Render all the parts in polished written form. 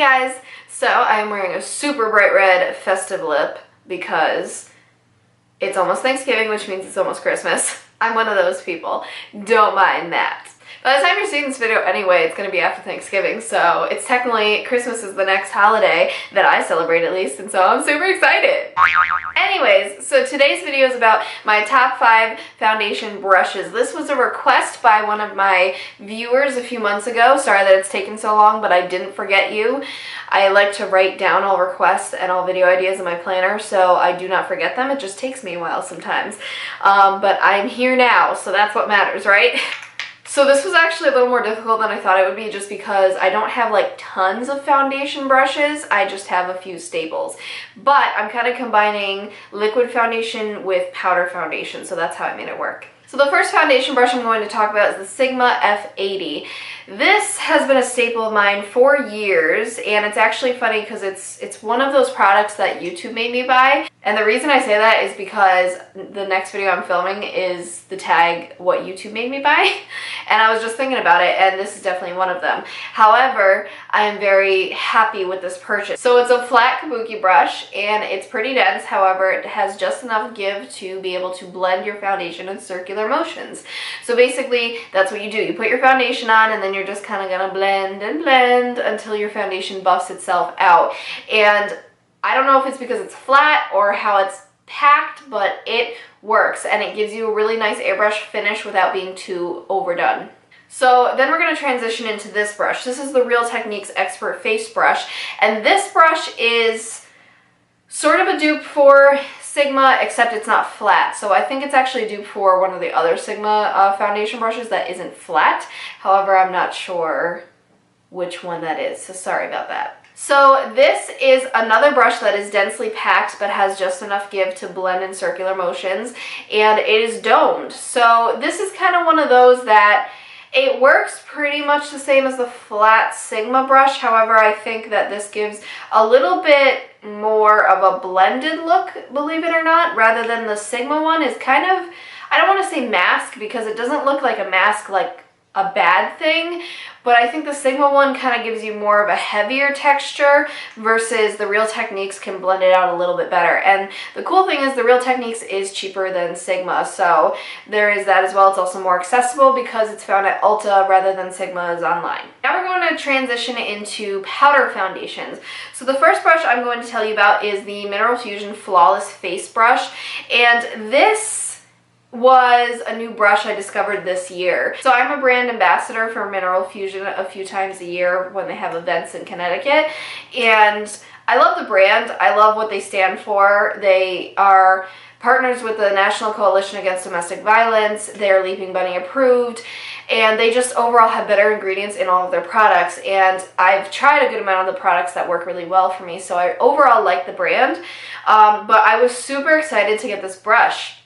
guys, so I'm wearing a super bright red festive lip because it's almost Thanksgiving, which means it's almost Christmas. I'm one of those people. Don't mind that. By the time you're seeing this video anyway, it's going to be after Thanksgiving, so it's technically Christmas is the next holiday that I celebrate at least, and so I'm super excited. Anyways, so today's video is about my top 5 foundation brushes. This was a request by one of my viewers a few months ago. Sorry that it's taken so long, but I didn't forget you. I like to write down all requests and all video ideas in my planner, so I do not forget them. It just takes me a while sometimes. But I'm here now, so that's what matters, right? So this was actually a little more difficult than I thought it would be just because I don't have like tons of foundation brushes. I just have a few staples. But I'm kind of combining liquid foundation with powder foundation, so that's how I made it work. So the first foundation brush I'm going to talk about is the Sigma F80. This has been a staple of mine for years, and it's actually funny because it's one of those products that YouTube made me buy. And the reason I say that is because the next video I'm filming is the tag what YouTube made me buy, and I was just thinking about it, and this is definitely one of them. However, I am very happy with this purchase. So it's a flat kabuki brush, and it's pretty dense. However, it has just enough give to be able to blend your foundation in circular motions. So basically, that's what you do. You put your foundation on, and then you're just kind of gonna blend and blend until your foundation buffs itself out. And I don't know if it's because it's flat or how it's packed, but it works, and it gives you a really nice airbrush finish without being too overdone. So then we're going to transition into this brush. This is the Real Techniques Expert Face Brush, and this brush is sort of a dupe for Sigma, except it's not flat. So I think it's actually a dupe for one of the other Sigma foundation brushes that isn't flat. However, I'm not sure which one that is, so sorry about that. So this is another brush that is densely packed but has just enough give to blend in circular motions, and it is domed. So this is kind of one of those that it works pretty much the same as the flat Sigma brush. However, I think that this gives a little bit more of a blended look, believe it or not, rather than the Sigma one is kind of, I don't want to say mask because it doesn't look like a mask like a bad thing, but I think the Sigma one kind of gives you more of a heavier texture versus the Real Techniques can blend it out a little bit better. And the cool thing is the Real Techniques is cheaper than Sigma, so there is that as well. It's also more accessible because it's found at Ulta rather than Sigma is online. Now we're going to transition into powder foundations. So the first brush I'm going to tell you about is the Mineral Fusion Flawless Face Brush, and this was a new brush I discovered this year. So I'm a brand ambassador for Mineral Fusion a few times a year when they have events in Connecticut, and I love the brand. I love what they stand for. They are partners with the National Coalition Against Domestic Violence. They're Leaping Bunny approved, and they just overall have better ingredients in all of their products, and I've tried a good amount of the products that work really well for me, so I overall like the brand. But I was super excited to get this brush.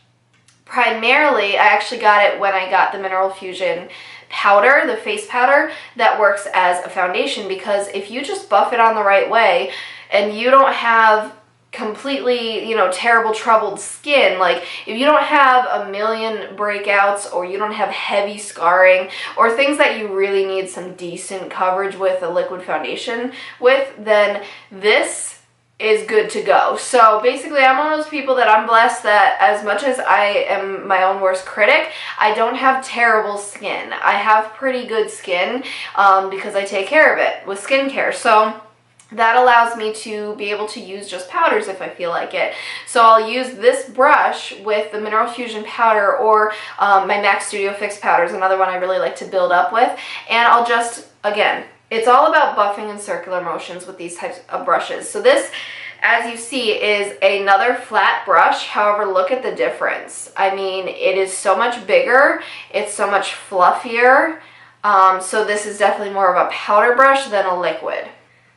Primarily, I actually got it when I got the Mineral Fusion powder, the face powder, that works as a foundation, because if you just buff it on the right way and you don't have completely, terrible troubled skin, like if you don't have a million breakouts or you don't have heavy scarring or things that you really need some decent coverage with a liquid foundation with, then this is good to go. So basically, I'm one of those people that I'm blessed that as much as I am my own worst critic, I don't have terrible skin. I have pretty good skin because I take care of it with skincare. So that allows me to be able to use just powders if I feel like it. So I'll use this brush with the Mineral Fusion powder or my MAC Studio Fix powder is another one I really like to build up with. And I'll just, again, it's all about buffing and circular motions with these types of brushes. So this, as you see, is another flat brush. However, look at the difference. I mean, it is so much bigger. It's so much fluffier. So this is definitely more of a powder brush than a liquid.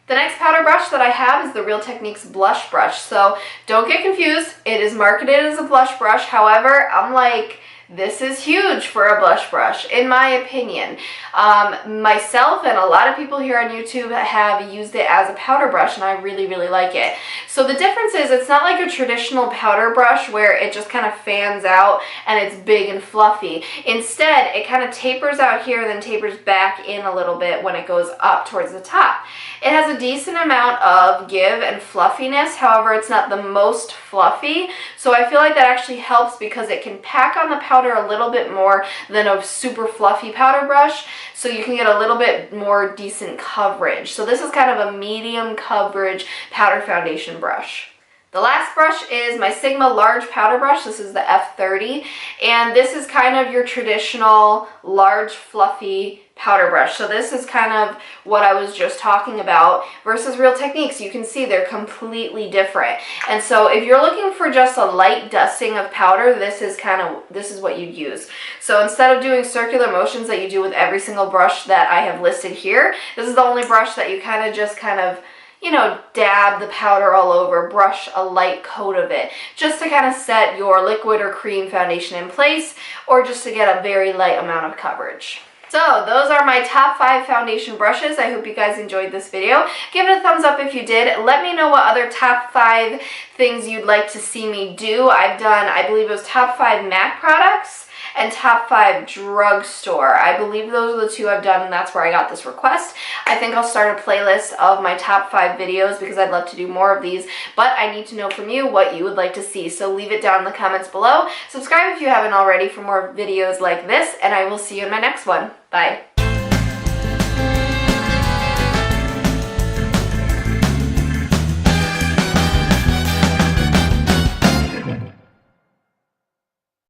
The next powder brush that I have is the Real Techniques blush brush. So don't get confused. It is marketed as a blush brush. However, I'm like This is huge for a blush brush, in my opinion. Myself and a lot of people here on YouTube have used it as a powder brush, and I really, really like it. So the difference is it's not like a traditional powder brush where it just kind of fans out and it's big and fluffy. Instead, it kind of tapers out here and then tapers back in a little bit when it goes up towards the top. It has a decent amount of give and fluffiness, however, it's not the most fluffy, so I feel like that actually helps because it can pack on the powder a little bit more than a super fluffy powder brush, so you can get a little bit more decent coverage. So this is kind of a medium coverage powder foundation brush. The last brush is my Sigma large powder brush. This is the F30, and this is kind of your traditional large fluffy powder brush. So this is kind of what I was just talking about versus Real Techniques. You can see they're completely different. And so if you're looking for just a light dusting of powder, this is what you'd use. So instead of doing circular motions that you do with every single brush that I have listed here, this is the only brush that you kind of you know, dab the powder all over, brush a light coat of it, just to kind of set your liquid or cream foundation in place, or just to get a very light amount of coverage. So those are my top 5 foundation brushes. I hope you guys enjoyed this video. Give it a thumbs up if you did. Let me know what other top 5 things you'd like to see me do. I've done, I believe it was top 5 MAC products and top 5 drugstore. I believe those are the 2 I've done, and that's where I got this request. I think I'll start a playlist of my top 5 videos because I'd love to do more of these, but I need to know from you what you would like to see. So leave it down in the comments below. Subscribe if you haven't already for more videos like this, and I will see you in my next one. Bye.